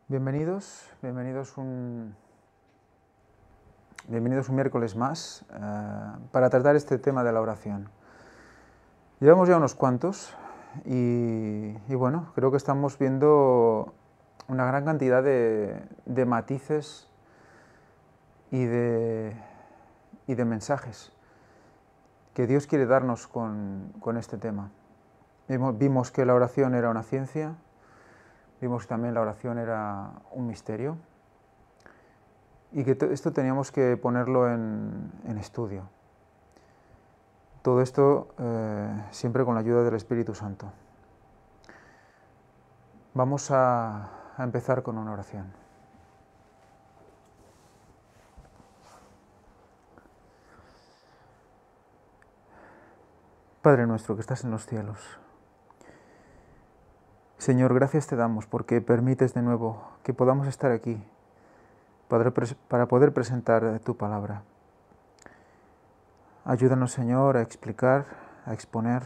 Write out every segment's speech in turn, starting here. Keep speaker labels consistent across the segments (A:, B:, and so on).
A: Bienvenidos un miércoles más para tratar este tema de la oración. Llevamos ya unos cuantos y bueno, creo que estamos viendo una gran cantidad de matices y de mensajes que Dios quiere darnos con este tema. Vimos que la oración era una ciencia. Vimos que también la oración era un misterio y que esto teníamos que ponerlo en estudio. Todo esto siempre con la ayuda del Espíritu Santo. Vamos a empezar con una oración. Padre nuestro que estás en los cielos, Señor, gracias te damos porque permites de nuevo que podamos estar aquí para poder presentar tu palabra. Ayúdanos, Señor, a explicar, a exponer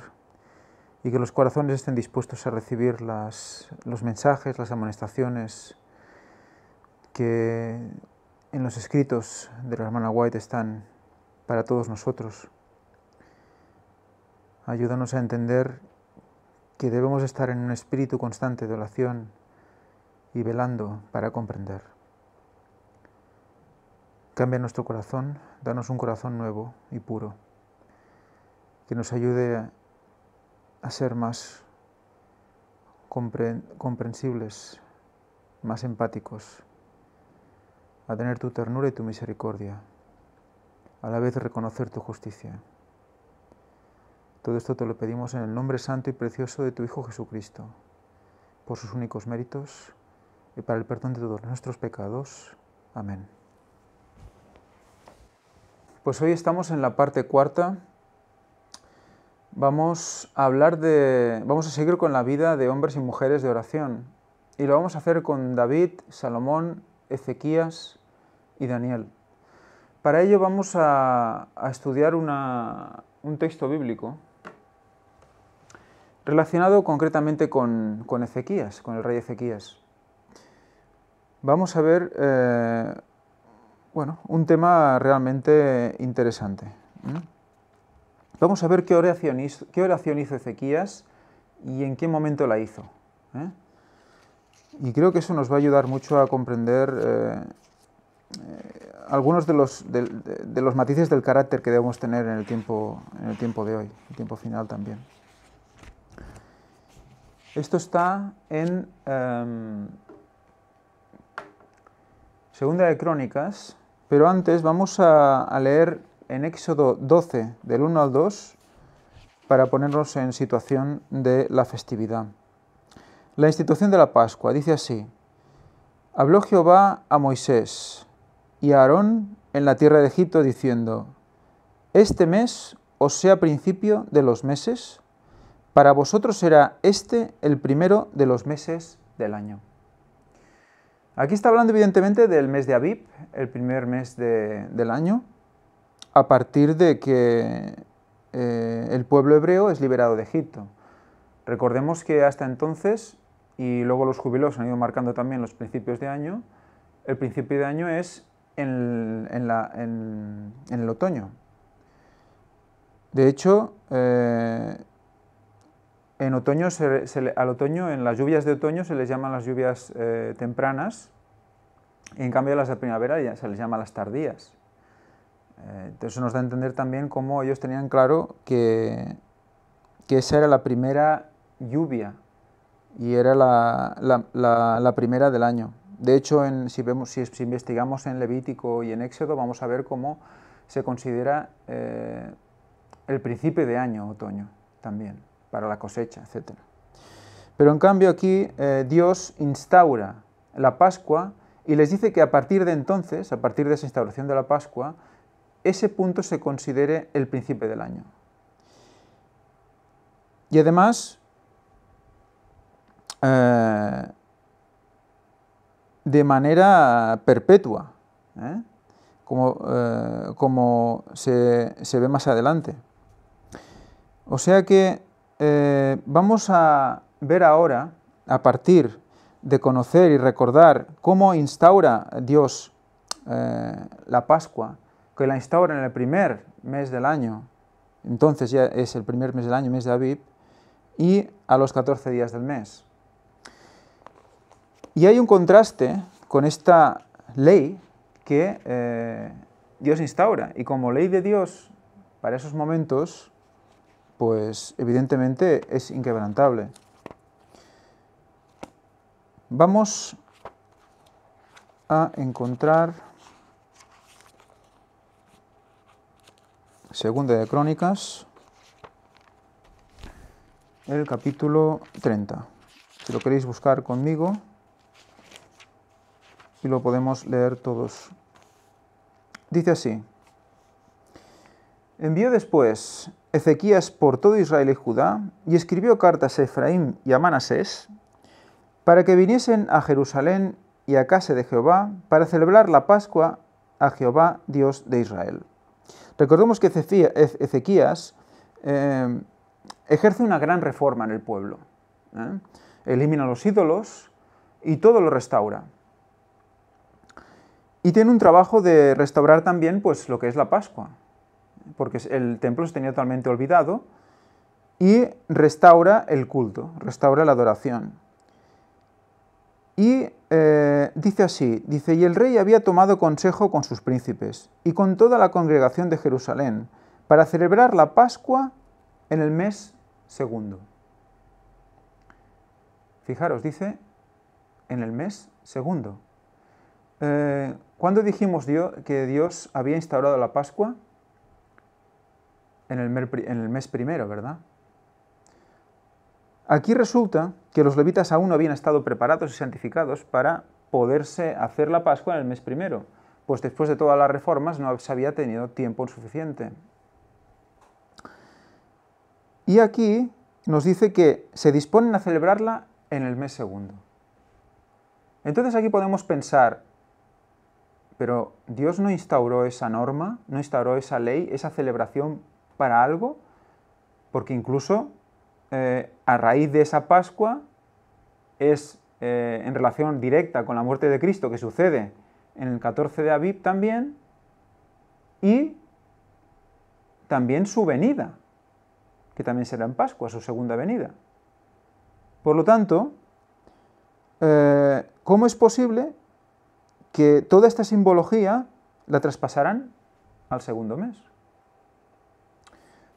A: y que los corazones estén dispuestos a recibir los mensajes, las amonestaciones que en los escritos de la hermana White están para todos nosotros. Ayúdanos a entender que debemos estar en un espíritu constante de oración y velando para comprender. Cambia nuestro corazón, danos un corazón nuevo y puro, que nos ayude a ser más comprensibles, más empáticos, a tener tu ternura y tu misericordia, a la vez reconocer tu justicia. Todo esto te lo pedimos en el nombre santo y precioso de tu Hijo Jesucristo, por sus únicos méritos y para el perdón de todos nuestros pecados. Amén. Pues hoy estamos en la parte cuarta. Vamos a seguir con la vida de hombres y mujeres de oración. Y lo vamos a hacer con David, Salomón, Ezequías y Daniel. Para ello vamos a estudiar un texto bíblico relacionado concretamente con Ezequías, con el rey Ezequías. Vamos a ver un tema realmente interesante. Vamos a ver qué oración hizo Ezequías y en qué momento la hizo. Y creo que eso nos va a ayudar mucho a comprender algunos de los matices del carácter que debemos tener en el tiempo de hoy, el tiempo final también. Esto está en Segunda de Crónicas, pero antes vamos a leer en Éxodo 12, del 1 al 2, para ponernos en situación de la festividad. La institución de la Pascua dice así: Habló Jehová a Moisés y a Aarón en la tierra de Egipto, diciendo: Este mes os sea principio de los meses, para vosotros será este el primero de los meses del año. Aquí está hablando evidentemente del mes de Abib, el primer mes del año, a partir de que el pueblo hebreo es liberado de Egipto. Recordemos que hasta entonces, y luego los jubileos han ido marcando también los principios de año, el principio de año es en el otoño. De hecho, en las lluvias de otoño se les llaman las lluvias tempranas, y en cambio las de primavera ya se les llama las tardías. Entonces eso nos da a entender también cómo ellos tenían claro que esa era la primera lluvia y era la primera del año. De hecho, si investigamos en Levítico y en Éxodo, vamos a ver cómo se considera el principio de año, otoño, también, para la cosecha, etc. Pero en cambio aquí Dios instaura la Pascua y les dice que a partir de entonces, a partir de esa instauración de la Pascua, ese punto se considere el principio del año. Y además, de manera perpetua, como se ve más adelante. O sea que vamos a ver ahora, a partir de conocer y recordar cómo instaura Dios la Pascua, que la instaura en el primer mes del año, entonces ya es el primer mes del año, mes de Abib, y a los 14 días del mes. Y hay un contraste con esta ley que Dios instaura, y como ley de Dios para esos momentos, pues evidentemente es inquebrantable. Vamos a encontrar Segunda de Crónicas, el capítulo 30. Si lo queréis buscar conmigo, y lo podemos leer todos. Dice así: envió después Ezequías por todo Israel y Judá, y escribió cartas a Efraín y a Manasés, para que viniesen a Jerusalén y a casa de Jehová, para celebrar la Pascua a Jehová, Dios de Israel. Recordemos que Ezequías ejerce una gran reforma en el pueblo. Elimina los ídolos y todo lo restaura. Y tiene un trabajo de restaurar también pues, lo que es la Pascua, porque el templo se tenía totalmente olvidado, y restaura el culto, restaura la adoración. Y dice así, dice, y el rey había tomado consejo con sus príncipes y con toda la congregación de Jerusalén para celebrar la Pascua en el mes segundo. Fijaros, dice, en el mes segundo. ¿Cuándo dijimos que Dios había instaurado la Pascua? En el mes primero, ¿verdad? Aquí resulta que los levitas aún no habían estado preparados y santificados para poderse hacer la Pascua en el mes primero, pues después de todas las reformas no se había tenido tiempo suficiente. Y aquí nos dice que se disponen a celebrarla en el mes segundo. Entonces aquí podemos pensar, pero ¿Dios no instauró esa norma, no instauró esa ley, esa celebración para algo? Porque incluso a raíz de esa Pascua es en relación directa con la muerte de Cristo, que sucede en el 14 de Abib también, y también su venida, que también será en Pascua, su segunda venida. Por lo tanto, ¿cómo es posible que toda esta simbología la traspasaran al segundo mes?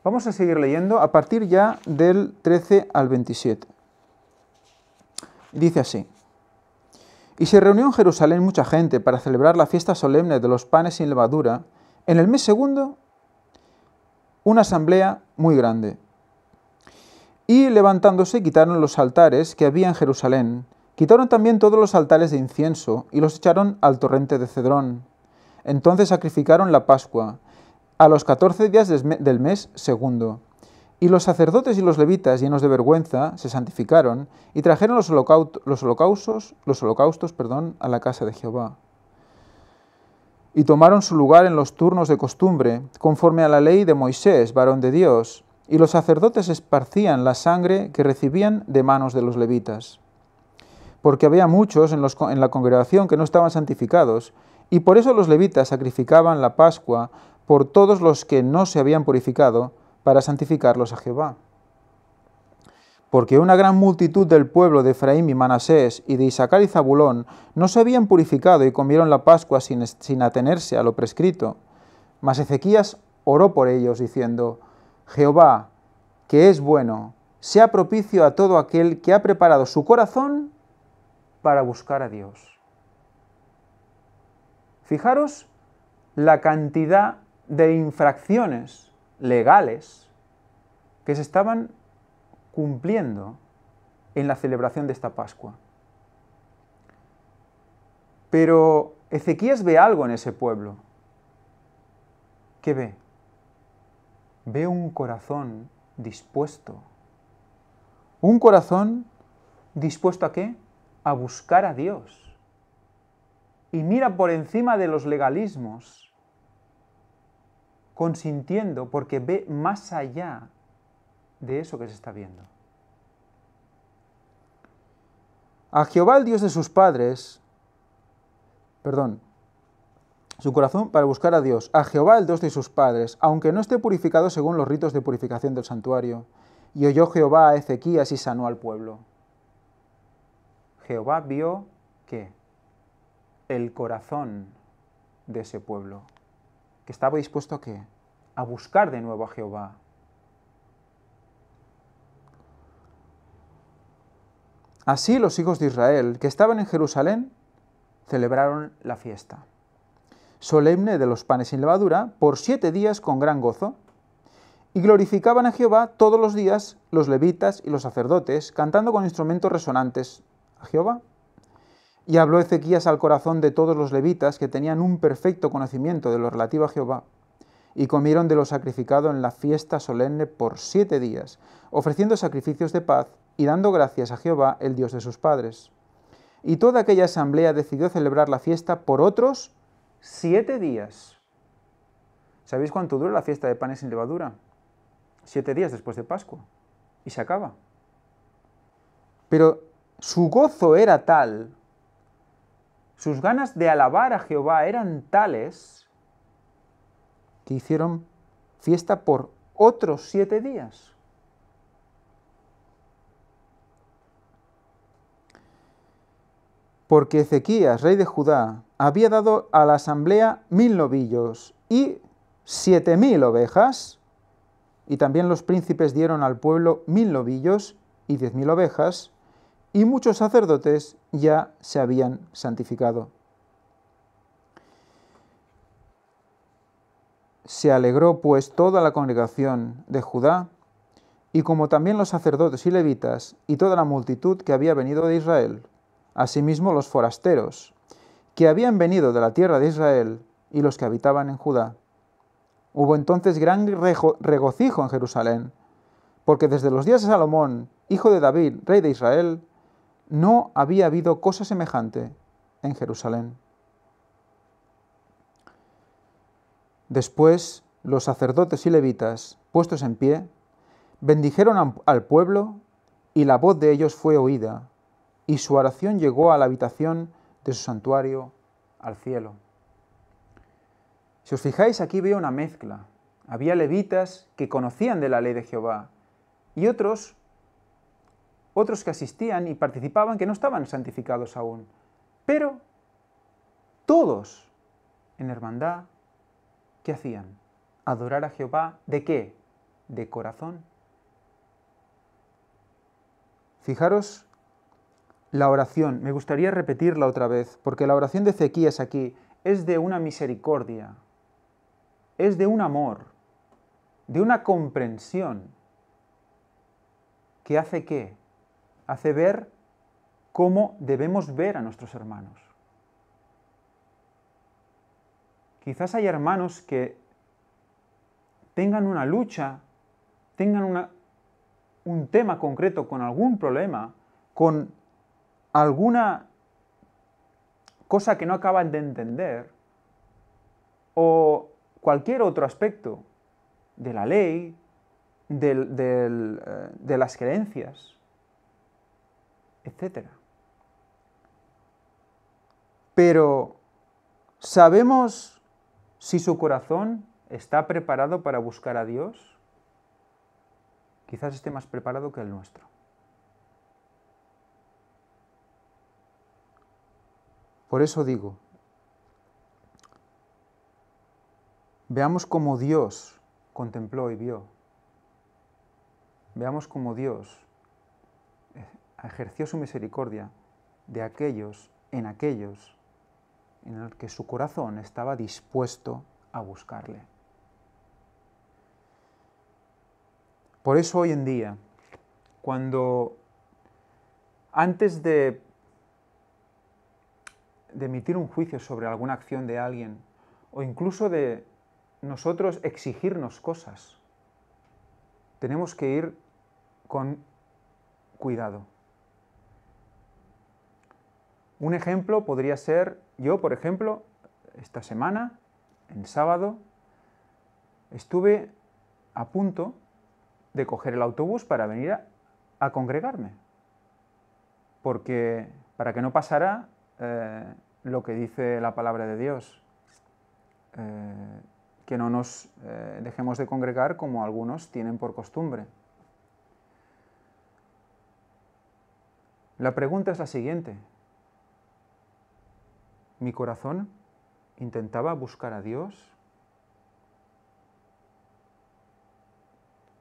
A: Vamos a seguir leyendo a partir ya del 13 al 27. Dice así: y se reunió en Jerusalén mucha gente para celebrar la fiesta solemne de los panes sin levadura, en el mes segundo, una asamblea muy grande. Y levantándose quitaron los altares que había en Jerusalén, quitaron también todos los altares de incienso y los echaron al torrente de Cedrón. Entonces sacrificaron la Pascua a los 14 días del mes segundo. Y los sacerdotes y los levitas, llenos de vergüenza, se santificaron y trajeron los holocaustos, a la casa de Jehová. Y tomaron su lugar en los turnos de costumbre, conforme a la ley de Moisés, varón de Dios, y los sacerdotes esparcían la sangre que recibían de manos de los levitas. Porque había muchos en la congregación que no estaban santificados, y por eso los levitas sacrificaban la Pascua por todos los que no se habían purificado, para santificarlos a Jehová. Porque una gran multitud del pueblo de Efraín y Manasés y de Isaacar y Zabulón no se habían purificado y comieron la Pascua sin atenerse a lo prescrito. Mas Ezequías oró por ellos, diciendo: Jehová, que es bueno, sea propicio a todo aquel que ha preparado su corazón para buscar a Dios. Fijaros la cantidad de infracciones legales que se estaban cumpliendo en la celebración de esta Pascua. Pero Ezequías ve algo en ese pueblo. ¿Qué ve? Ve un corazón dispuesto. ¿Un corazón dispuesto a qué? A buscar a Dios. Y mira por encima de los legalismos, consintiendo, porque ve más allá de eso que se está viendo. A Jehová el Dios de sus padres, su corazón para buscar a Dios, a Jehová el Dios de sus padres, aunque no esté purificado según los ritos de purificación del santuario. Y oyó Jehová a Ezequías y sanó al pueblo. Jehová vio, ¿qué? El corazón de ese pueblo, que estaba dispuesto a ¿qué? A buscar de nuevo a Jehová. Así los hijos de Israel, que estaban en Jerusalén, celebraron la fiesta solemne de los panes sin levadura por 7 días con gran gozo, y glorificaban a Jehová todos los días los levitas y los sacerdotes, cantando con instrumentos resonantes a Jehová. Y habló Ezequías al corazón de todos los levitas que tenían un perfecto conocimiento de lo relativo a Jehová, y comieron de lo sacrificado en la fiesta solemne por 7 días, ofreciendo sacrificios de paz y dando gracias a Jehová, el Dios de sus padres. Y toda aquella asamblea decidió celebrar la fiesta por otros 7 días. ¿Sabéis cuánto dura la fiesta de panes sin levadura? 7 días después de Pascua. Y se acaba. Pero su gozo era tal, sus ganas de alabar a Jehová eran tales, que hicieron fiesta por otros 7 días. Porque Ezequías, rey de Judá, había dado a la asamblea 1000 novillos y 7000 ovejas, y también los príncipes dieron al pueblo 1000 novillos y 10.000 ovejas, y muchos sacerdotes ya se habían santificado. Se alegró pues toda la congregación de Judá, y como también los sacerdotes y levitas, y toda la multitud que había venido de Israel, asimismo los forasteros, que habían venido de la tierra de Israel, y los que habitaban en Judá. Hubo entonces gran regocijo en Jerusalén, porque desde los días de Salomón, hijo de David, rey de Israel, no había habido cosa semejante en Jerusalén. Después, los sacerdotes y levitas, puestos en pie, bendijeron al pueblo, y la voz de ellos fue oída, y su oración llegó a la habitación de su santuario, al cielo. Si os fijáis, aquí veo una mezcla. Había levitas que conocían de la ley de Jehová, y otros que asistían y participaban que no estaban santificados aún. Pero todos en hermandad, ¿qué hacían? Adorar a Jehová, ¿de qué? De corazón. Fijaros la oración, me gustaría repetirla otra vez, porque la oración de Ezequías aquí es de una misericordia, es de un amor, de una comprensión, que hace ¿qué? Hace ver cómo debemos ver a nuestros hermanos. Quizás hay hermanos que tengan una lucha, tengan un tema concreto con algún problema, con alguna cosa que no acaban de entender, o cualquier otro aspecto de la ley, de las creencias, etc. Pero, ¿sabemos si su corazón está preparado para buscar a Dios? Quizás esté más preparado que el nuestro. Por eso digo, veamos cómo Dios contempló y vio. Veamos cómo Dios ejerció su misericordia de aquellos en el que su corazón estaba dispuesto a buscarle. Por eso hoy en día, cuando antes de emitir un juicio sobre alguna acción de alguien, o incluso de nosotros exigirnos cosas, tenemos que ir con cuidado. Un ejemplo podría ser, yo por ejemplo, esta semana, en sábado, estuve a punto de coger el autobús para venir a congregarme, porque para que no pasara lo que dice la palabra de Dios, que no nos dejemos de congregar como algunos tienen por costumbre. La pregunta es la siguiente. ¿Mi corazón intentaba buscar a Dios?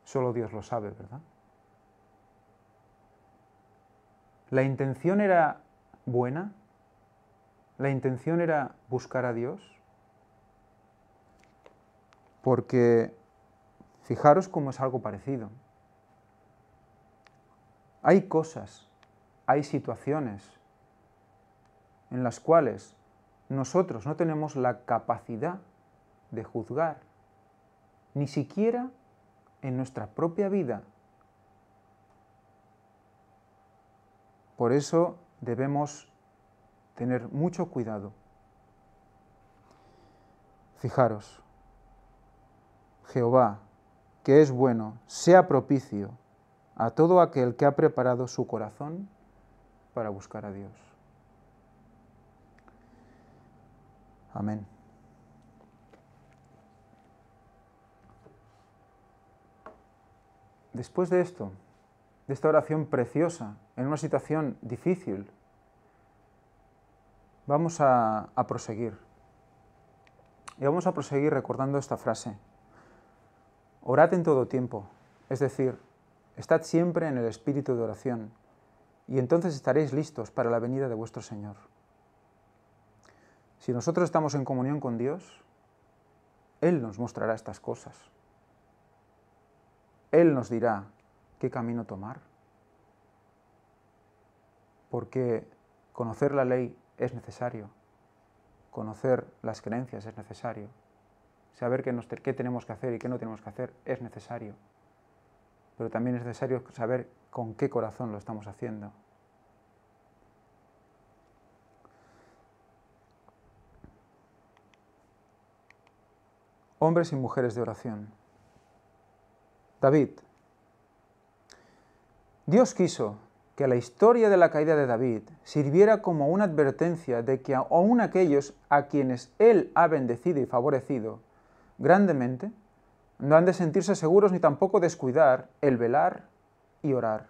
A: Solo Dios lo sabe, ¿verdad? ¿La intención era buena? ¿La intención era buscar a Dios? Porque fijaros cómo es algo parecido. Hay cosas, hay situaciones en las cuales nosotros no tenemos la capacidad de juzgar, ni siquiera en nuestra propia vida. Por eso debemos tener mucho cuidado. Fijaros, Jehová, que es bueno, sea propicio a todo aquel que ha preparado su corazón para buscar a Dios. Amén. Después de esto, de esta oración preciosa, en una situación difícil, vamos a proseguir. Y vamos a proseguir recordando esta frase. Orad en todo tiempo, es decir, estad siempre en el espíritu de oración, y entonces estaréis listos para la venida de vuestro Señor. Si nosotros estamos en comunión con Dios, Él nos mostrará estas cosas. Él nos dirá qué camino tomar. Porque conocer la ley es necesario, conocer las creencias es necesario, saber qué tenemos que hacer y qué no tenemos que hacer es necesario, pero también es necesario saber con qué corazón lo estamos haciendo. Hombres y mujeres de oración. David. Dios quiso que la historia de la caída de David sirviera como una advertencia de que aun aquellos a quienes Él ha bendecido y favorecido grandemente, no han de sentirse seguros ni tampoco descuidar el velar y orar.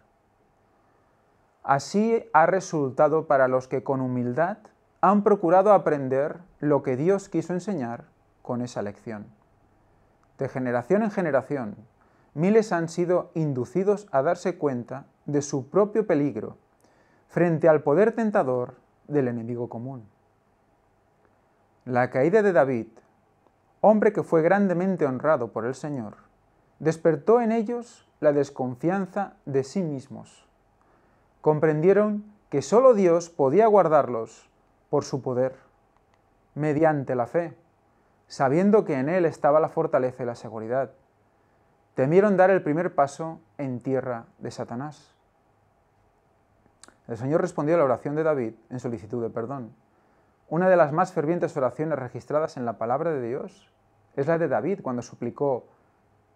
A: Así ha resultado para los que con humildad han procurado aprender lo que Dios quiso enseñar con esa lección. De generación en generación, miles han sido inducidos a darse cuenta de su propio peligro frente al poder tentador del enemigo común. La caída de David, hombre que fue grandemente honrado por el Señor, despertó en ellos la desconfianza de sí mismos. Comprendieron que sólo Dios podía guardarlos por su poder, mediante la fe, sabiendo que en Él estaba la fortaleza y la seguridad. Temieron dar el primer paso en tierra de Satanás. El Señor respondió a la oración de David en solicitud de perdón. Una de las más fervientes oraciones registradas en la palabra de Dios es la de David cuando suplicó: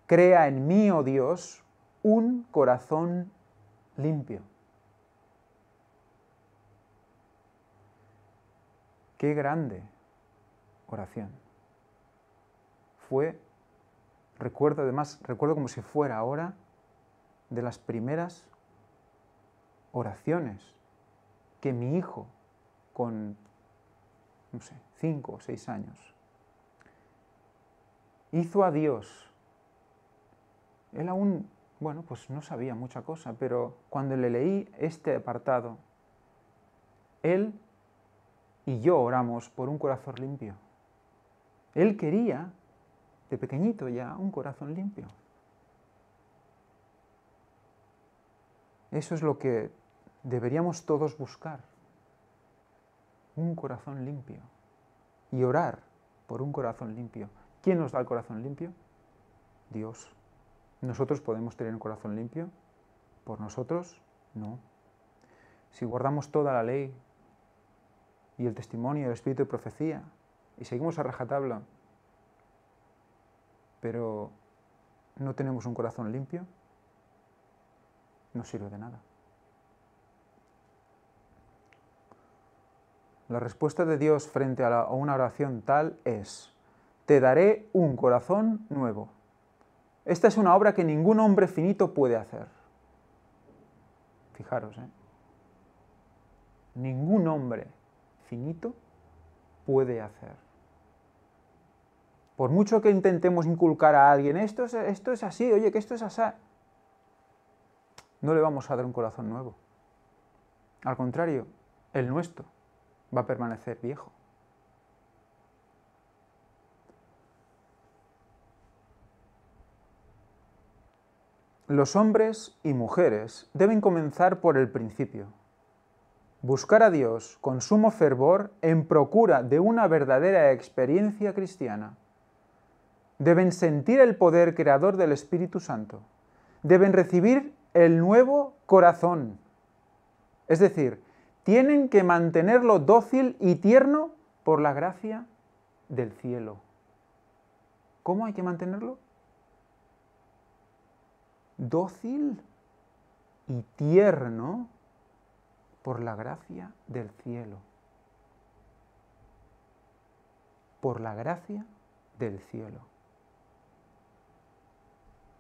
A: «Crea en mí, oh Dios, un corazón limpio». ¡Qué grande oración! Recuerdo como si fuera ahora, de las primeras oraciones que mi hijo, con, 5 o 6 años, hizo a Dios. Él aún, pues no sabía mucha cosa, pero cuando le leí este apartado, él y yo oramos por un corazón limpio. Él quería, de pequeñito ya, un corazón limpio. Eso es lo que deberíamos todos buscar. Un corazón limpio. Y orar por un corazón limpio. ¿Quién nos da el corazón limpio? Dios. ¿Nosotros podemos tener un corazón limpio? ¿Por nosotros? No. Si guardamos toda la ley y el testimonio, el espíritu de profecía, y seguimos a rajatabla, pero no tenemos un corazón limpio, no sirve de nada. La respuesta de Dios frente a una oración tal es: te daré un corazón nuevo. Esta es una obra que ningún hombre finito puede hacer. Fijaros, ningún hombre finito puede hacer. Por mucho que intentemos inculcar a alguien, esto es así, oye, que esto es así, no le vamos a dar un corazón nuevo. Al contrario, el nuestro va a permanecer viejo. Los hombres y mujeres deben comenzar por el principio. Buscar a Dios con sumo fervor en procura de una verdadera experiencia cristiana. Deben sentir el poder creador del Espíritu Santo. Deben recibir el nuevo corazón. Es decir, tienen que mantenerlo dócil y tierno por la gracia del cielo. ¿Cómo hay que mantenerlo? Dócil y tierno por la gracia del cielo. Por la gracia del cielo.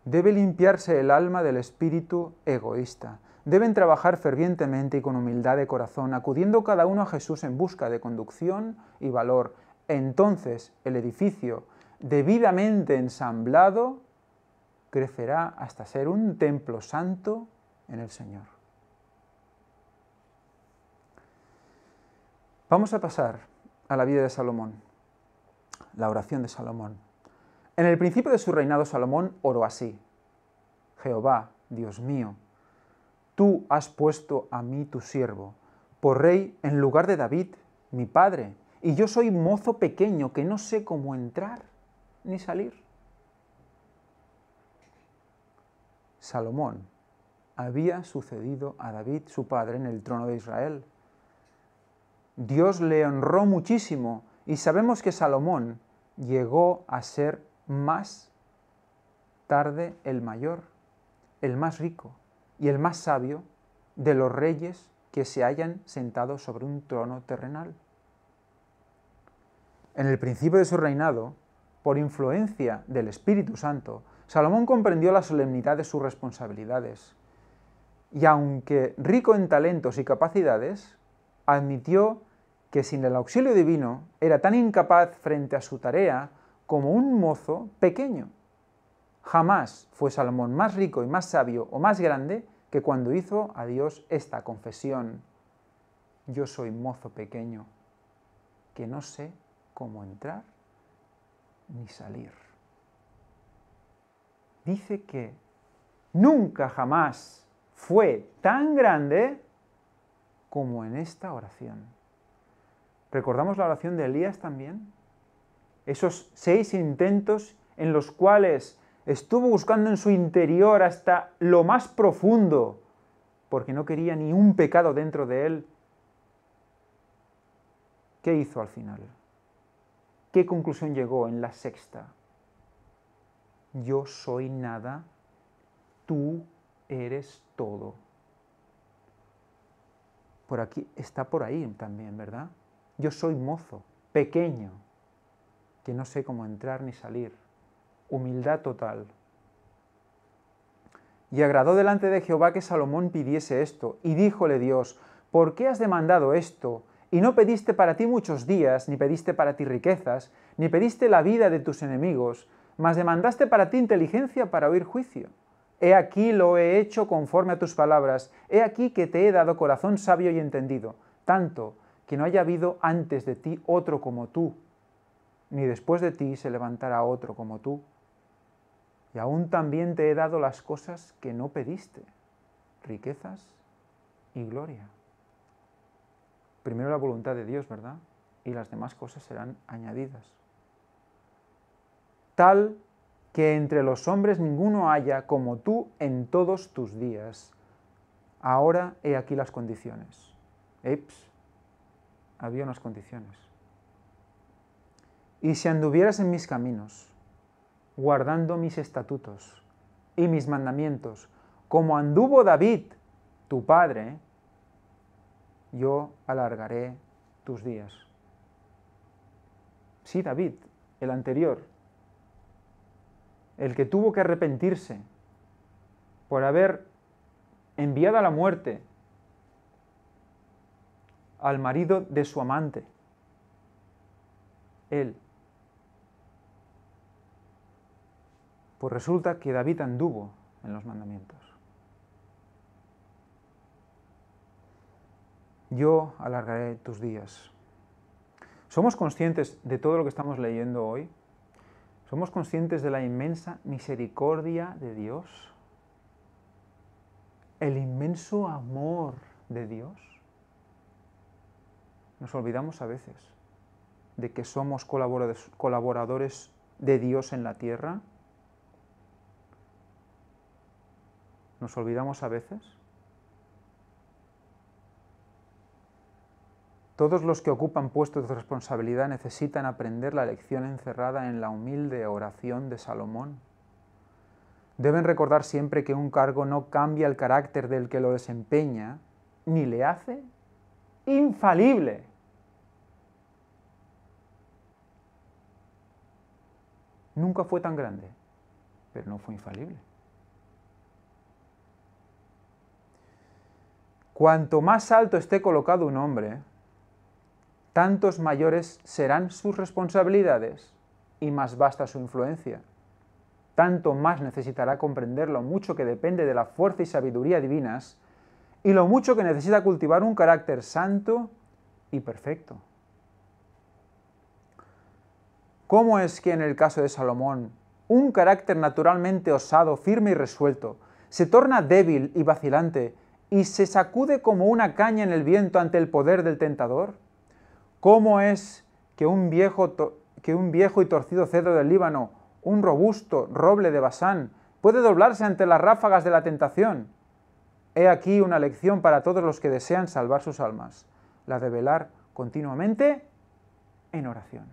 A: Debe limpiarse el alma del espíritu egoísta. Deben trabajar fervientemente y con humildad de corazón, acudiendo cada uno a Jesús en busca de conducción y valor. Entonces el edificio, debidamente ensamblado, crecerá hasta ser un templo santo en el Señor. Vamos a pasar a la vida de Salomón, la oración de Salomón. En el principio de su reinado, Salomón oró así: Jehová, Dios mío, tú has puesto a mí tu siervo por rey en lugar de David, mi padre, y yo soy mozo pequeño que no sé cómo entrar ni salir. Salomón había sucedido a David, su padre, en el trono de Israel. Dios le honró muchísimo y sabemos que Salomón llegó a ser más tarde el mayor, el más rico y el más sabio de los reyes que se hayan sentado sobre un trono terrenal. En el principio de su reinado, por influencia del Espíritu Santo, Salomón comprendió la solemnidad de sus responsabilidades y, aunque rico en talentos y capacidades, admitió que sin el auxilio divino era tan incapaz frente a su tarea como un mozo pequeño. Jamás fue Salomón más rico y más sabio o más grande que cuando hizo a Dios esta confesión: yo soy mozo pequeño, que no sé cómo entrar ni salir. Dice que nunca jamás fue tan grande como en esta oración. ¿Recordamos la oración de Elías también? Esos 6 intentos en los cuales estuvo buscando en su interior hasta lo más profundo, porque no quería ni un pecado dentro de él. ¿Qué hizo al final? ¿Qué conclusión llegó en la 6ª? Yo soy nada, tú eres todo. Por aquí, está por ahí también, ¿verdad? Yo soy mozo, pequeño, que no sé cómo entrar ni salir. Humildad total. Y agradó delante de Jehová que Salomón pidiese esto, y díjole Dios: ¿por qué has demandado esto? Y no pediste para ti muchos días, ni pediste para ti riquezas, ni pediste la vida de tus enemigos, mas demandaste para ti inteligencia para oír juicio. He aquí lo he hecho conforme a tus palabras, he aquí que te he dado corazón sabio y entendido, tanto que no haya habido antes de ti otro como tú, ni después de ti se levantará otro como tú. Y aún también te he dado las cosas que no pediste, riquezas y gloria. Primero la voluntad de Dios, ¿verdad? Y las demás cosas serán añadidas. Tal que entre los hombres ninguno haya como tú en todos tus días. Ahora he aquí las condiciones. Había unas condiciones. Y si anduvieras en mis caminos, guardando mis estatutos y mis mandamientos, como anduvo David, tu padre, yo alargaré tus días. Sí, David, el anterior, el que tuvo que arrepentirse por haber enviado a la muerte al marido de su amante. Él. Pues resulta que David anduvo en los mandamientos. Yo alargaré tus días. ¿Somos conscientes de todo lo que estamos leyendo hoy? ¿Somos conscientes de la inmensa misericordia de Dios? ¿El inmenso amor de Dios? Nos olvidamos a veces de que somos colaboradores de Dios en la tierra. ¿Nos olvidamos a veces? Todos los que ocupan puestos de responsabilidad necesitan aprender la lección encerrada en la humilde oración de Salomón. Deben recordar siempre que un cargo no cambia el carácter del que lo desempeña, ni le hace infalible. Nunca fue tan grande, pero no fue infalible. Cuanto más alto esté colocado un hombre, tantos mayores serán sus responsabilidades y más vasta su influencia. Tanto más necesitará comprender lo mucho que depende de la fuerza y sabiduría divinas y lo mucho que necesita cultivar un carácter santo y perfecto. ¿Cómo es que en el caso de Salomón, un carácter naturalmente osado, firme y resuelto, se torna débil y vacilante y se sacude como una caña en el viento ante el poder del tentador? ¿Cómo es que un viejo y torcido cedro del Líbano, un robusto roble de Basán, puede doblarse ante las ráfagas de la tentación? He aquí una lección para todos los que desean salvar sus almas, la de velar continuamente en oración.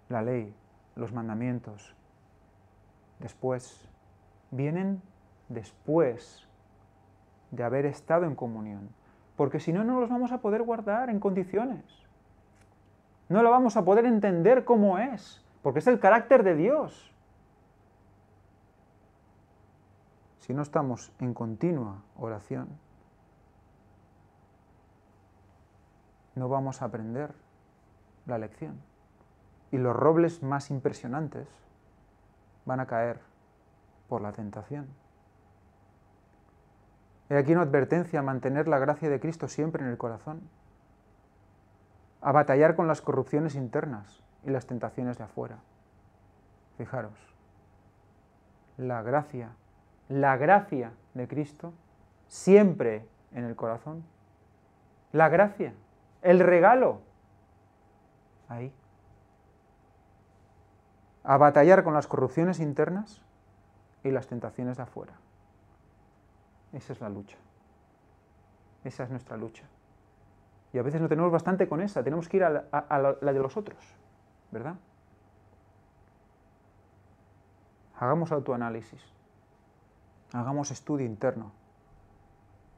A: La ley, los mandamientos, vienen después de haber estado en comunión, porque si no, no los vamos a poder guardar en condiciones. No lo vamos a poder entender como es, porque es el carácter de Dios. Si no estamos en continua oración, no vamos a aprender la lección. Y los robles más impresionantes van a caer por la tentación. He aquí una advertencia a mantener la gracia de Cristo siempre en el corazón, a batallar con las corrupciones internas y las tentaciones de afuera. Fijaros, la gracia de Cristo siempre en el corazón. La gracia, el regalo, ahí. A batallar con las corrupciones internas y las tentaciones de afuera. Esa es la lucha. Esa es nuestra lucha. Y a veces no tenemos bastante con esa, tenemos que ir a la de los otros, ¿verdad? Hagamos autoanálisis, hagamos estudio interno,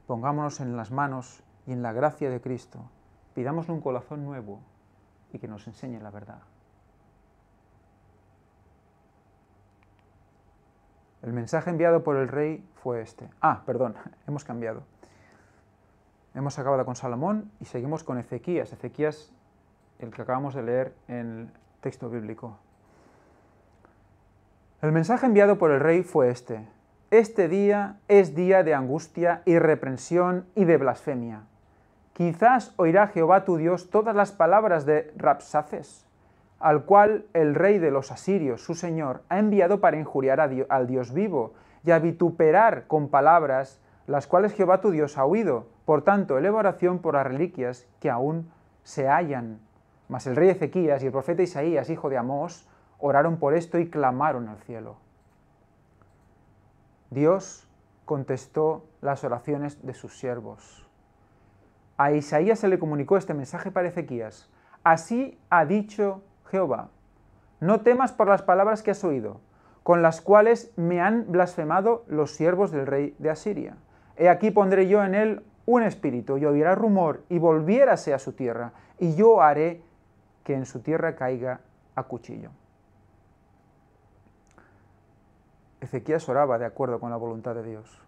A: pongámonos en las manos y en la gracia de Cristo, pidámosle un corazón nuevo y que nos enseñe la verdad. El mensaje enviado por el rey fue este. Hemos cambiado. Hemos acabado con Salomón y seguimos con Ezequías. Ezequías, el que acabamos de leer en el texto bíblico. El mensaje enviado por el rey fue este. Este día es día de angustia y reprensión y de blasfemia. Quizás oirá Jehová tu Dios todas las palabras de Rabsaces, al cual el rey de los asirios, su señor, ha enviado para injuriar al Dios vivo y a vituperar con palabras las cuales Jehová tu Dios ha oído. Por tanto, eleva oración por las reliquias que aún se hallan. Mas el rey Ezequías y el profeta Isaías, hijo de Amós, oraron por esto y clamaron al cielo. Dios contestó las oraciones de sus siervos. A Isaías se le comunicó este mensaje para Ezequías. Así ha dicho Jehová, no temas por las palabras que has oído, con las cuales me han blasfemado los siervos del rey de Asiria. He aquí pondré yo en él un espíritu, y oirá rumor, y volviérase a su tierra, y yo haré que en su tierra caiga a cuchillo. Ezequías oraba de acuerdo con la voluntad de Dios.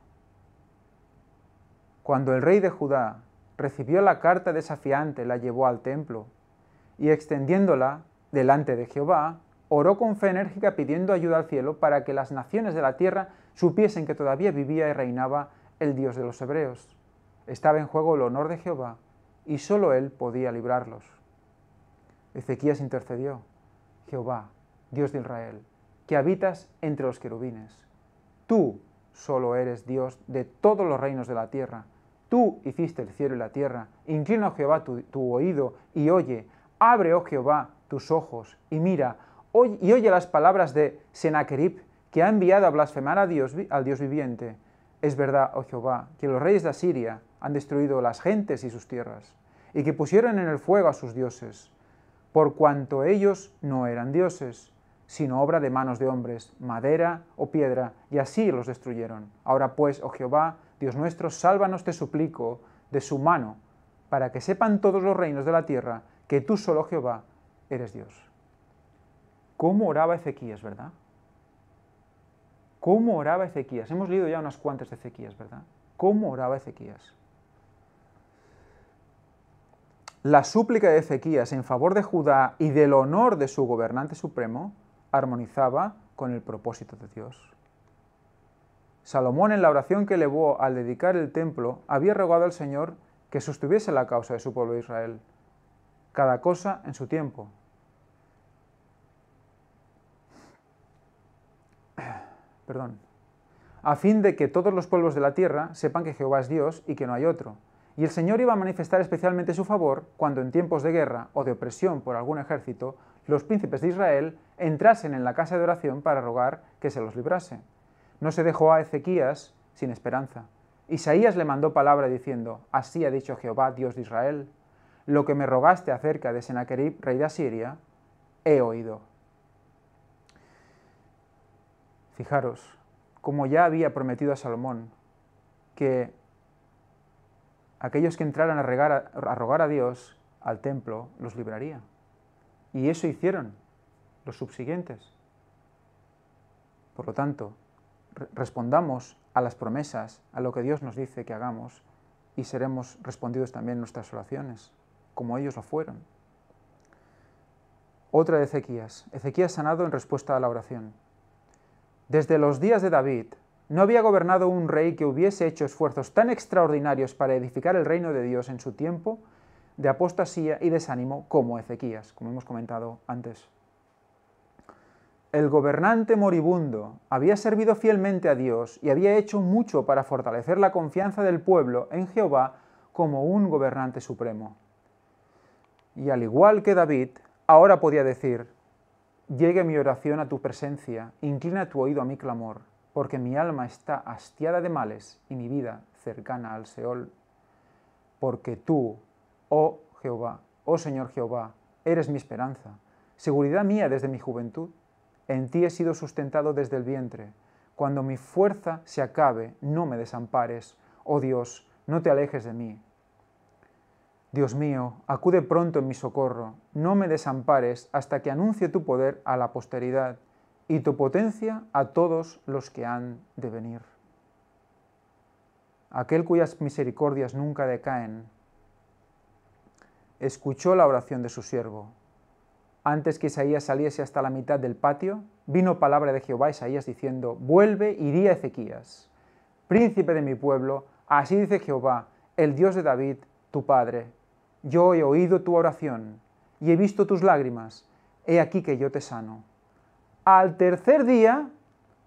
A: Cuando el rey de Judá recibió la carta desafiante, la llevó al templo, y extendiéndola delante de Jehová, oró con fe enérgica pidiendo ayuda al cielo para que las naciones de la tierra supiesen que todavía vivía y reinaba el Dios de los hebreos. Estaba en juego el honor de Jehová, y sólo él podía librarlos. Ezequías intercedió: Jehová, Dios de Israel, que habitas entre los querubines, tú solo eres Dios de todos los reinos de la tierra. Tú hiciste el cielo y la tierra. Inclina, oh Jehová, tu oído y oye. Abre, oh Jehová, tus ojos y mira, y oye las palabras de Sennacherib, que ha enviado a blasfemar al Dios viviente. Es verdad, oh Jehová, que los reyes de Asiria han destruido las gentes y sus tierras, y que pusieron en el fuego a sus dioses, por cuanto ellos no eran dioses, sino obra de manos de hombres, madera o piedra, y así los destruyeron. Ahora pues, oh Jehová, Dios nuestro, sálvanos, te suplico, de su mano, para que sepan todos los reinos de la tierra que tú solo, Jehová, eres Dios. ¿Cómo oraba Ezequías, verdad? ¿Cómo oraba Ezequías? Hemos leído ya unas cuantas de Ezequías, ¿verdad? ¿Cómo oraba Ezequías? La súplica de Ezequías en favor de Judá y del honor de su gobernante supremo armonizaba con el propósito de Dios. Salomón, en la oración que elevó al dedicar el templo, había rogado al Señor que sostuviese la causa de su pueblo Israel, cada cosa en su tiempo. A fin de que todos los pueblos de la tierra sepan que Jehová es Dios y que no hay otro. Y el Señor iba a manifestar especialmente su favor cuando en tiempos de guerra o de opresión por algún ejército, los príncipes de Israel entrasen en la casa de oración para rogar que se los librase. No se dejó a Ezequías sin esperanza. Isaías le mandó palabra diciendo: así ha dicho Jehová, Dios de Israel, lo que me rogaste acerca de Sennacherib, rey de Asiria, he oído. Fijaros, como ya había prometido a Salomón, que aquellos que entraran a rogar a Dios al templo los libraría. Y eso hicieron los subsiguientes. Por lo tanto, respondamos a las promesas, a lo que Dios nos dice que hagamos, y seremos respondidos también en nuestras oraciones, como ellos lo fueron. Otra de Ezequías. Ezequías sanado en respuesta a la oración. Desde los días de David, no había gobernado un rey que hubiese hecho esfuerzos tan extraordinarios para edificar el reino de Dios en su tiempo de apostasía y desánimo como Ezequías, como hemos comentado antes. El gobernante moribundo había servido fielmente a Dios y había hecho mucho para fortalecer la confianza del pueblo en Jehová como un gobernante supremo. Y al igual que David, ahora podía decir: llegue mi oración a tu presencia, inclina tu oído a mi clamor, porque mi alma está hastiada de males y mi vida cercana al Seol. Porque tú, oh Jehová, oh Señor Jehová, eres mi esperanza, seguridad mía desde mi juventud. En ti he sido sustentado desde el vientre. Cuando mi fuerza se acabe, no me desampares. Oh Dios, no te alejes de mí. Dios mío, acude pronto en mi socorro. No me desampares hasta que anuncie tu poder a la posteridad y tu potencia a todos los que han de venir. Aquel cuyas misericordias nunca decaen, escuchó la oración de su siervo. Antes que Isaías saliese hasta la mitad del patio, vino palabra de Jehová a Isaías diciendo: vuelve y di a Ezequías, príncipe de mi pueblo, así dice Jehová, el Dios de David, tu padre. Yo he oído tu oración y he visto tus lágrimas. He aquí que yo te sano. Al tercer día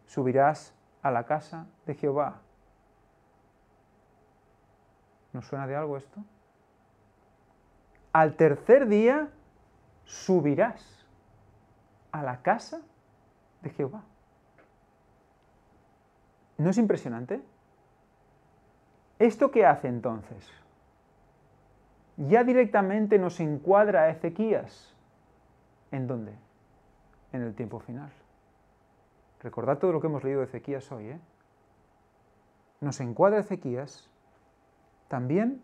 A: subirás a la casa de Jehová. ¿Nos suena de algo esto? Al tercer día subirás a la casa de Jehová. ¿No es impresionante? ¿Esto qué hace entonces? Ya directamente nos encuadra a Ezequías. ¿En dónde? En el tiempo final. Recordad todo lo que hemos leído de Ezequías hoy, ¿eh? nos encuadra Ezequías, también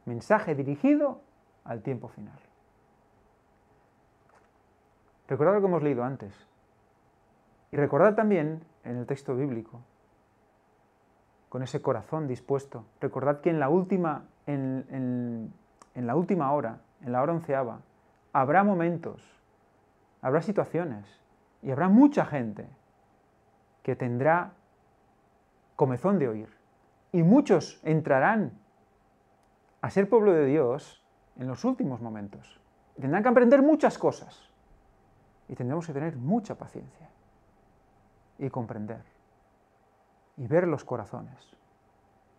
A: mensaje dirigido al tiempo final. Recordad lo que hemos leído antes. Y recordad también en el texto bíblico, con ese corazón dispuesto, recordad que en la última hora, en la hora 11ª, habrá momentos, habrá situaciones y habrá mucha gente que tendrá comezón de oír. Y muchos entrarán a ser pueblo de Dios en los últimos momentos. Tendrán que aprender muchas cosas. Y tendremos que tener mucha paciencia. Y comprender. Y ver los corazones.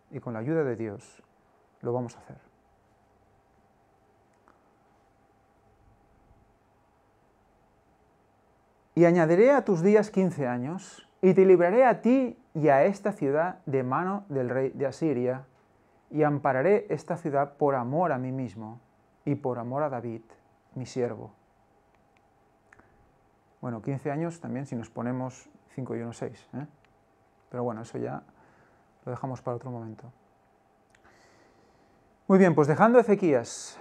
A: Y con la ayuda de Dios lo vamos a hacer. Y añadiré a tus días 15 años, y te libraré a ti y a esta ciudad de mano del rey de Asiria, y ampararé esta ciudad por amor a mí mismo, y por amor a David, mi siervo. Bueno, 15 años también si nos ponemos 5 y 1, 6. Pero bueno, eso ya lo dejamos para otro momento. Muy bien, pues dejando Ezequías,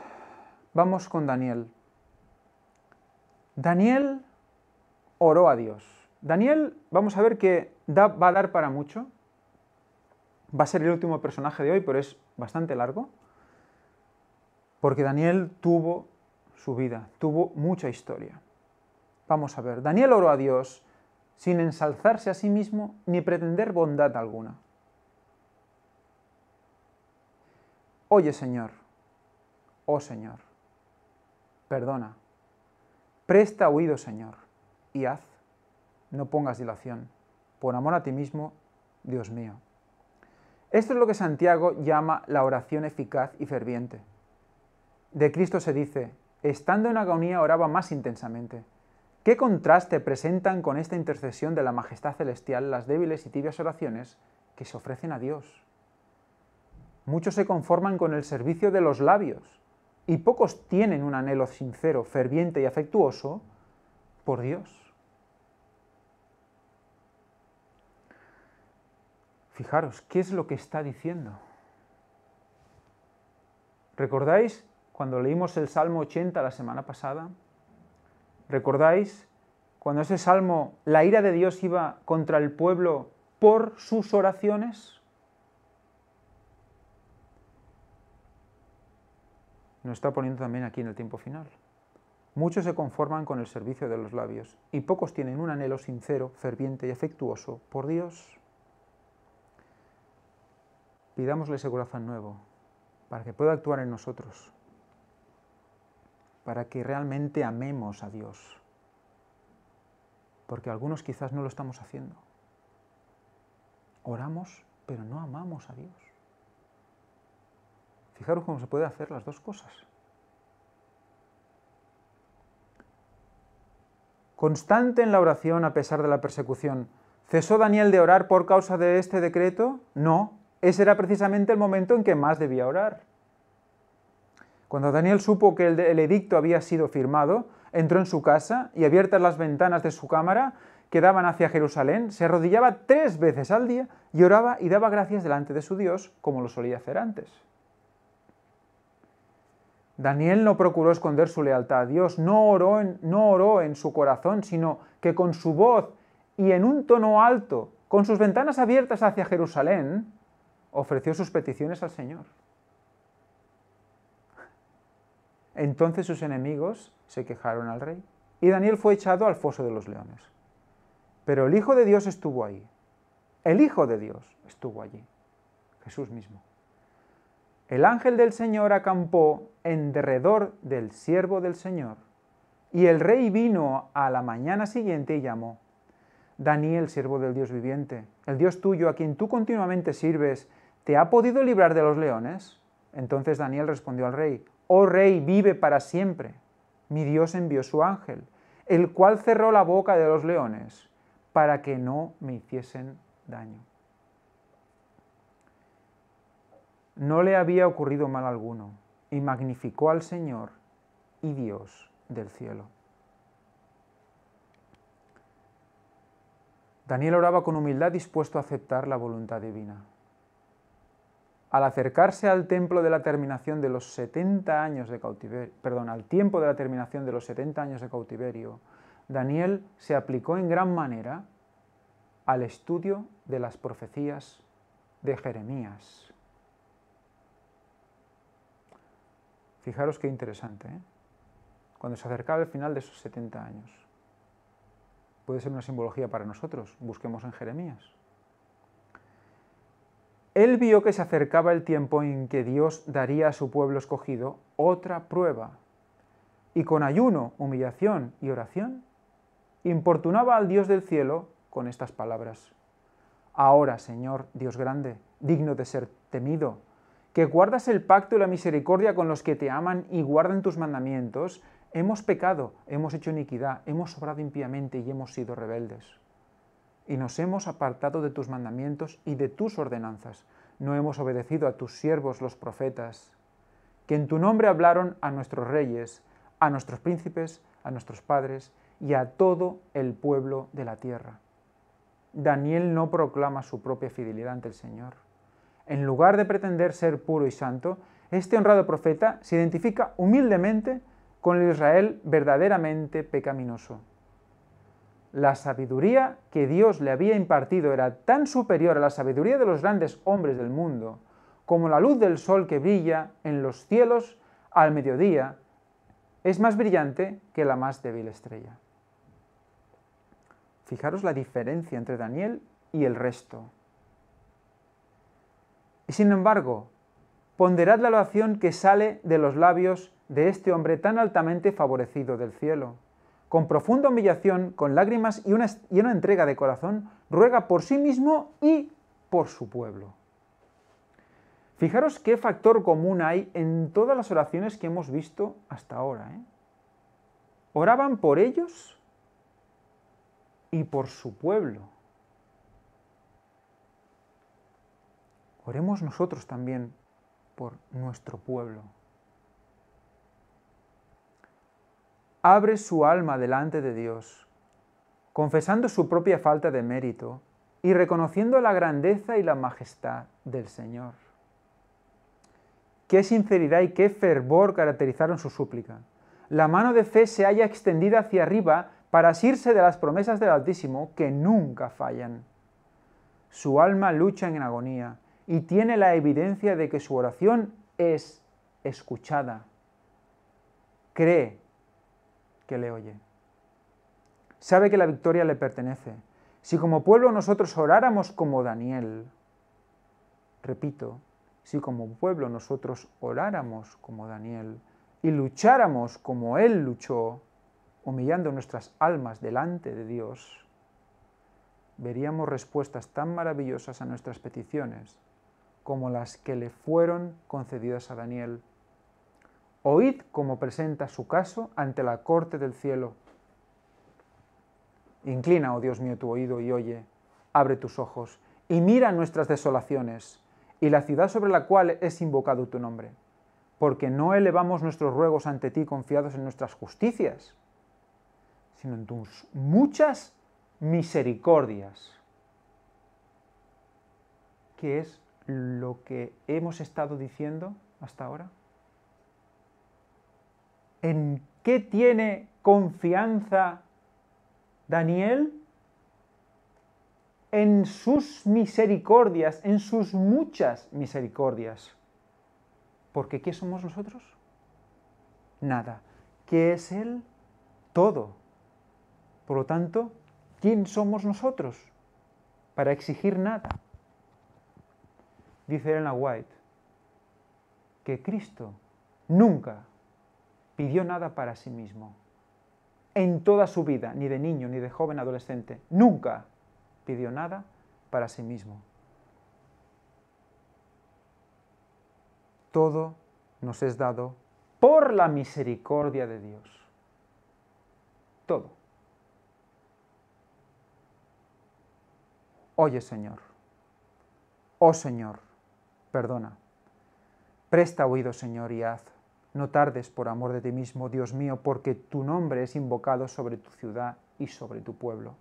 A: vamos con Daniel. Daniel oró a Dios. Daniel, vamos a ver que va a dar para mucho. Va a ser el último personaje de hoy, pero es bastante largo. Porque Daniel tuvo su vida, tuvo mucha historia. Vamos a ver, Daniel oró a Dios sin ensalzarse a sí mismo ni pretender bondad alguna. Oye, Señor, oh Señor, perdona, presta oído, Señor, y haz, no pongas dilación, por amor a ti mismo, Dios mío. Esto es lo que Santiago llama la oración eficaz y ferviente. De Cristo se dice, estando en agonía oraba más intensamente. ¿Qué contraste presentan con esta intercesión de la majestad celestial las débiles y tibias oraciones que se ofrecen a Dios? Muchos se conforman con el servicio de los labios, y pocos tienen un anhelo sincero, ferviente y afectuoso por Dios. Fijaros, ¿qué es lo que está diciendo? ¿Recordáis cuando leímos el Salmo 80 la semana pasada? ¿Recordáis cuando ese salmo, la ira de Dios iba contra el pueblo por sus oraciones? Nos está poniendo también aquí en el tiempo final. Muchos se conforman con el servicio de los labios y pocos tienen un anhelo sincero, ferviente y afectuoso por Dios. Pidámosle ese corazón nuevo para que pueda actuar en nosotros, para que realmente amemos a Dios, porque algunos quizás no lo estamos haciendo. Oramos, pero no amamos a Dios. Fijaros cómo se puede hacer las dos cosas. Constante en la oración a pesar de la persecución. ¿Cesó Daniel de orar por causa de este decreto? No, ese era precisamente el momento en que más debía orar. Cuando Daniel supo que el edicto había sido firmado, entró en su casa y, abiertas las ventanas de su cámara que daban hacia Jerusalén, se arrodillaba 3 veces al día y oraba y daba gracias delante de su Dios, como lo solía hacer antes. Daniel no procuró esconder su lealtad a Dios, no oró en su corazón, sino que con su voz y en un tono alto, con sus ventanas abiertas hacia Jerusalén, ofreció sus peticiones al Señor. Entonces sus enemigos se quejaron al rey, y Daniel fue echado al foso de los leones. Pero el Hijo de Dios estuvo ahí. El Hijo de Dios estuvo allí. Jesús mismo. El ángel del Señor acampó en derredor del siervo del Señor, y el rey vino a la mañana siguiente y llamó: Daniel, siervo del Dios viviente, el Dios tuyo, a quien tú continuamente sirves, ¿te ha podido librar de los leones? Entonces Daniel respondió al rey: Oh rey, vive para siempre. Mi Dios envió su ángel, el cual cerró la boca de los leones, para que no me hiciesen daño. No le había ocurrido mal alguno, y magnificó al Señor y Dios del cielo. Daniel oraba con humildad, dispuesto a aceptar la voluntad divina. Al acercarse al templo de la terminación de los 70 años de cautiverio, al tiempo de la terminación de los 70 años de cautiverio, Daniel se aplicó en gran manera al estudio de las profecías de Jeremías. Fijaros qué interesante, ¿eh? Cuando se acercaba el final de esos 70 años. Puede ser una simbología para nosotros, busquemos en Jeremías. Él vio que se acercaba el tiempo en que Dios daría a su pueblo escogido otra prueba, y con ayuno, humillación y oración, importunaba al Dios del cielo con estas palabras: Ahora, Señor, Dios grande, digno de ser temido, que guardas el pacto y la misericordia con los que te aman y guardan tus mandamientos, hemos pecado, hemos hecho iniquidad, hemos obrado impíamente y hemos sido rebeldes. Y nos hemos apartado de tus mandamientos y de tus ordenanzas. No hemos obedecido a tus siervos los profetas, que en tu nombre hablaron a nuestros reyes, a nuestros príncipes, a nuestros padres y a todo el pueblo de la tierra. Daniel no proclama su propia fidelidad ante el Señor. En lugar de pretender ser puro y santo, este honrado profeta se identifica humildemente con el Israel verdaderamente pecaminoso. La sabiduría que Dios le había impartido era tan superior a la sabiduría de los grandes hombres del mundo, como la luz del sol que brilla en los cielos al mediodía es más brillante que la más débil estrella. Fijaros la diferencia entre Daniel y el resto. Y sin embargo, ponderad la oración que sale de los labios de este hombre tan altamente favorecido del cielo. Con profunda humillación, con lágrimas y una entrega de corazón, ruega por sí mismo y por su pueblo. Fijaros qué factor común hay en todas las oraciones que hemos visto hasta ahora, ¿eh? Oraban por ellos y por su pueblo. Oremos nosotros también por nuestro pueblo. Abre su alma delante de Dios, confesando su propia falta de mérito y reconociendo la grandeza y la majestad del Señor. Qué sinceridad y qué fervor caracterizaron su súplica. La mano de fe se halla extendida hacia arriba para asirse de las promesas del Altísimo que nunca fallan. Su alma lucha en agonía y tiene la evidencia de que su oración es escuchada. Cree que le oye. Sabe que la victoria le pertenece. Si como pueblo nosotros oráramos como Daniel, repito, si como pueblo nosotros oráramos como Daniel y lucháramos como él luchó, humillando nuestras almas delante de Dios, veríamos respuestas tan maravillosas a nuestras peticiones como las que le fueron concedidas a Daniel. Oíd cómo presenta su caso ante la corte del cielo. Inclina, oh Dios mío, tu oído y oye, abre tus ojos y mira nuestras desolaciones y la ciudad sobre la cual es invocado tu nombre, porque no elevamos nuestros ruegos ante ti confiados en nuestras justicias, sino en tus muchas misericordias. ¿Qué es lo que hemos estado diciendo hasta ahora? ¿En qué tiene confianza Daniel? En sus misericordias, en sus muchas misericordias. Porque ¿qué somos nosotros? Nada. ¿Qué es Él? Todo. Por lo tanto, ¿quién somos nosotros para exigir nada? Dice Ellen White que Cristo nunca pidió nada para sí mismo. En toda su vida, ni de niño, ni de joven adolescente, nunca pidió nada para sí mismo. Todo nos es dado por la misericordia de Dios. Todo. Oye, Señor. Oh, Señor, perdona. Presta oído, Señor, y haz. No tardes por amor de ti mismo, Dios mío, porque tu nombre es invocado sobre tu ciudad y sobre tu pueblo.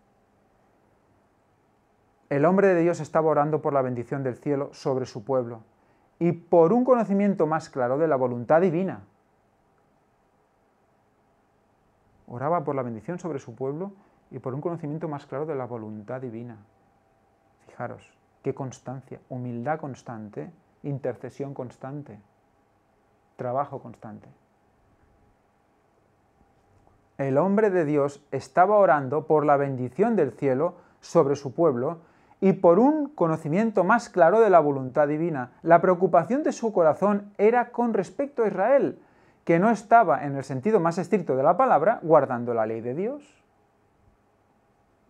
A: El hombre de Dios estaba orando por la bendición del cielo sobre su pueblo y por un conocimiento más claro de la voluntad divina. Oraba por la bendición sobre su pueblo y por un conocimiento más claro de la voluntad divina. Fijaros, qué constancia, humildad constante, intercesión constante, trabajo constante. El hombre de Dios estaba orando por la bendición del cielo sobre su pueblo y por un conocimiento más claro de la voluntad divina. La preocupación de su corazón era con respecto a Israel, que no estaba, en el sentido más estricto de la palabra, guardando la ley de Dios.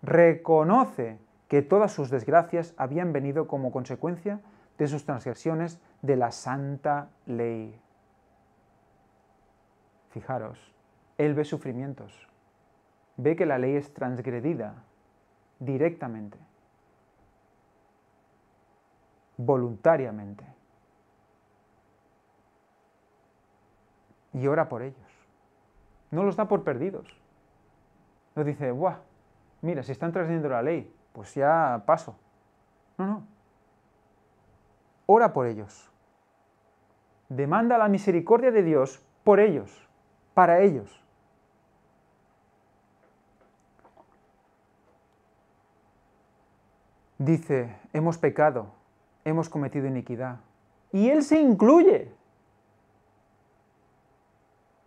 A: Reconoce que todas sus desgracias habían venido como consecuencia de sus transgresiones de la santa ley. Fijaros, él ve sufrimientos, ve que la ley es transgredida directamente, voluntariamente, y ora por ellos. No los da por perdidos. No dice, ¡buah! Mira, si están transgrediendo la ley, pues ya paso. No. Ora por ellos. Demanda la misericordia de Dios por ellos, para ellos. Dice, hemos pecado, hemos cometido iniquidad. Y Él se incluye.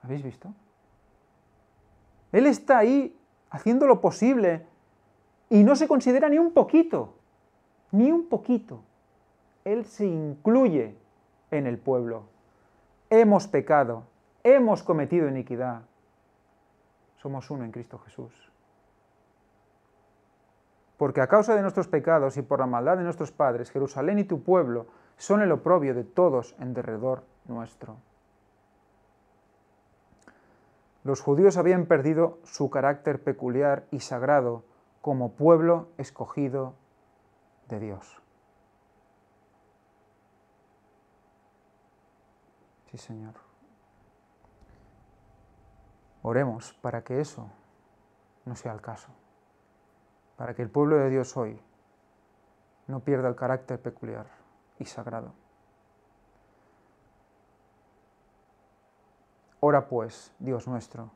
A: ¿Habéis visto? Él está ahí haciendo lo posible y no se considera ni un poquito. Ni un poquito. Él se incluye en el pueblo. Hemos pecado, hemos cometido iniquidad. Somos uno en Cristo Jesús. Porque a causa de nuestros pecados y por la maldad de nuestros padres, Jerusalén y tu pueblo son el oprobio de todos en derredor nuestro. Los judíos habían perdido su carácter peculiar y sagrado como pueblo escogido de Dios. Sí, Señor. Oremos para que eso no sea el caso, para que el pueblo de Dios hoy no pierda el carácter peculiar y sagrado. Ora pues, Dios nuestro,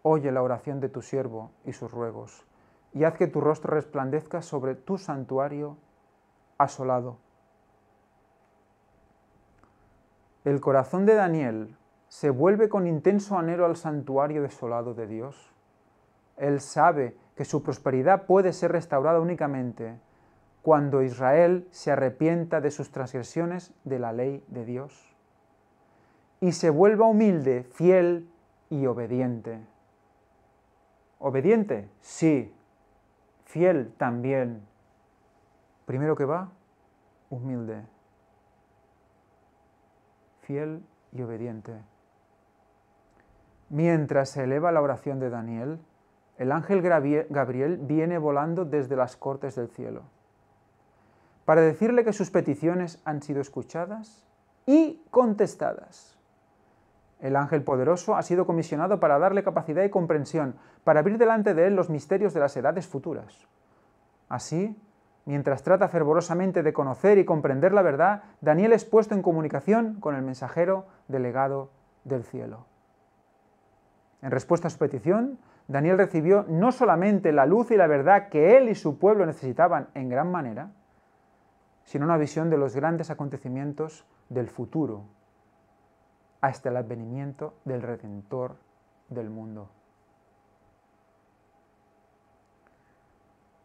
A: oye la oración de tu siervo y sus ruegos, y haz que tu rostro resplandezca sobre tu santuario asolado. El corazón de Daniel se vuelve con intenso anhelo al santuario desolado de Dios. Él sabe que su prosperidad puede ser restaurada únicamente cuando Israel se arrepienta de sus transgresiones de la ley de Dios y se vuelva humilde, fiel y obediente. ¿Obediente? Sí. Fiel también. Primero que va, humilde, fiel y obediente. Mientras se eleva la oración de Daniel, el ángel Gabriel viene volando desde las cortes del cielo para decirle que sus peticiones han sido escuchadas y contestadas. El ángel poderoso ha sido comisionado para darle capacidad y comprensión, para abrir delante de él los misterios de las edades futuras. Así, mientras trata fervorosamente de conocer y comprender la verdad, Daniel es puesto en comunicación con el mensajero delegado del cielo. En respuesta a su petición, Daniel recibió no solamente la luz y la verdad que él y su pueblo necesitaban en gran manera, sino una visión de los grandes acontecimientos del futuro, hasta el advenimiento del Redentor del mundo.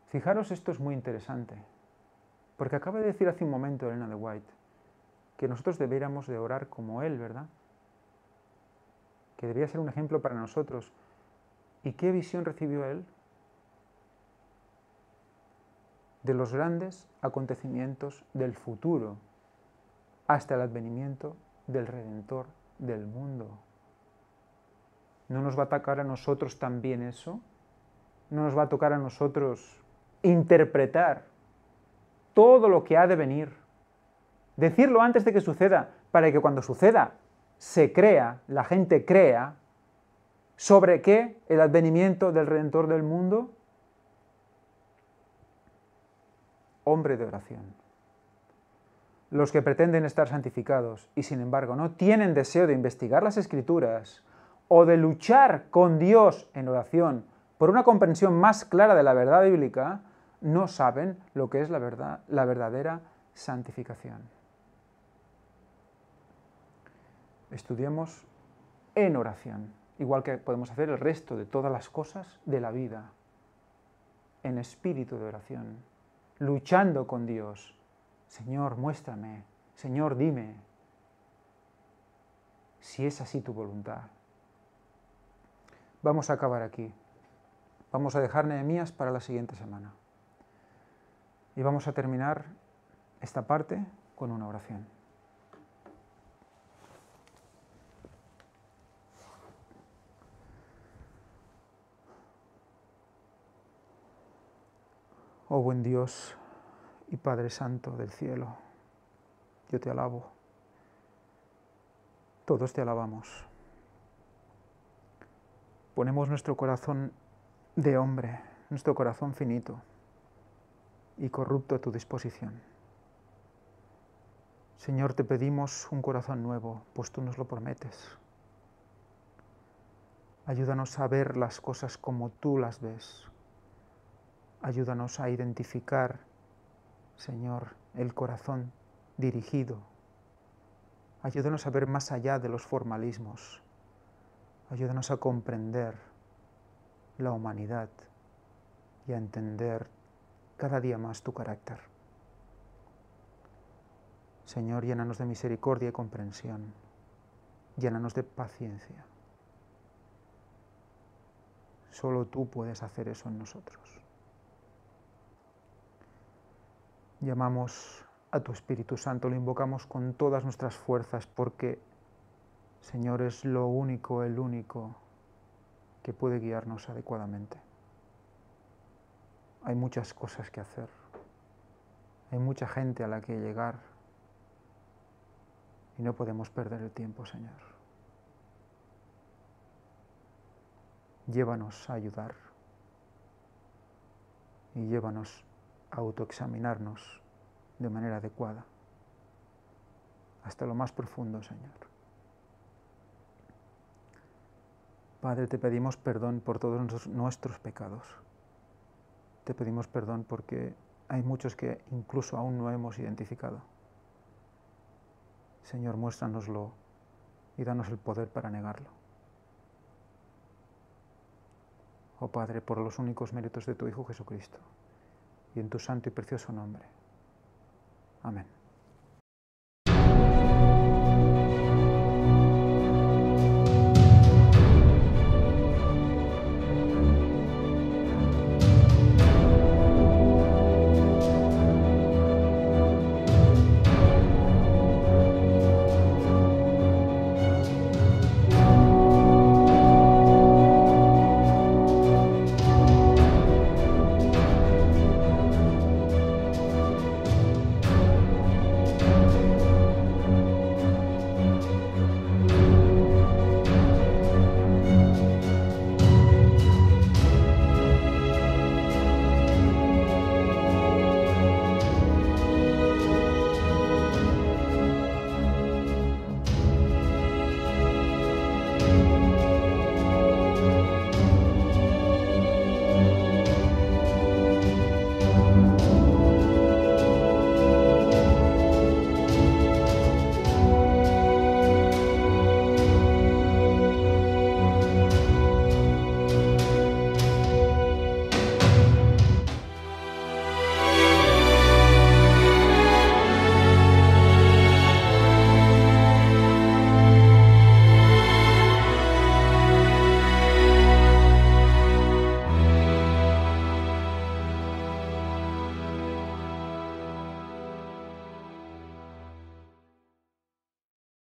A: Fijaros, esto es muy interesante, porque acaba de decir hace un momento Elena de White que nosotros deberíamos de orar como él, ¿verdad? Que debería ser un ejemplo para nosotros. ¿Y qué visión recibió él? De los grandes acontecimientos del futuro, hasta el advenimiento del Redentor del mundo. ¿No nos va a tocar a nosotros también eso? ¿No nos va a tocar a nosotros interpretar todo lo que ha de venir? Decirlo antes de que suceda, para que cuando suceda se crea, la gente crea. ¿Sobre qué? El advenimiento del Redentor del mundo. hombre de oración. Los que pretenden estar santificados y sin embargo no tienen deseo de investigar las Escrituras o de luchar con Dios en oración por una comprensión más clara de la verdad bíblica, no saben lo que es la verdadera santificación. Estudiemos en oración, igual que podemos hacer el resto de todas las cosas de la vida, en espíritu de oración, luchando con Dios. Señor, muéstrame, Señor, dime, si es así tu voluntad. Vamos a acabar aquí. Vamos a dejar Nehemías para la siguiente semana. Y vamos a terminar esta parte con una oración. Oh buen Dios y Padre Santo del cielo, yo te alabo. Todos te alabamos. Ponemos nuestro corazón de hombre, nuestro corazón finito y corrupto a tu disposición. Señor, te pedimos un corazón nuevo, pues tú nos lo prometes. Ayúdanos a ver las cosas como tú las ves. Ayúdanos a identificar, Señor, el corazón dirigido. Ayúdanos a ver más allá de los formalismos. Ayúdanos a comprender la humanidad y a entender cada día más tu carácter. Señor, llénanos de misericordia y comprensión. Llénanos de paciencia. Solo tú puedes hacer eso en nosotros. Llamamos a tu Espíritu Santo, lo invocamos con todas nuestras fuerzas porque, Señor, es lo único, el único que puede guiarnos adecuadamente. Hay muchas cosas que hacer, hay mucha gente a la que llegar y no podemos perder el tiempo, Señor. Llévanos a ayudar y llévanos a autoexaminarnos de manera adecuada, hasta lo más profundo, Señor. Padre, te pedimos perdón por todos nuestros pecados. Te pedimos perdón porque hay muchos que incluso aún no hemos identificado. Señor, muéstranoslo y danos el poder para negarlo. Oh Padre, por los únicos méritos de tu Hijo Jesucristo, y en tu santo y precioso nombre. Amén.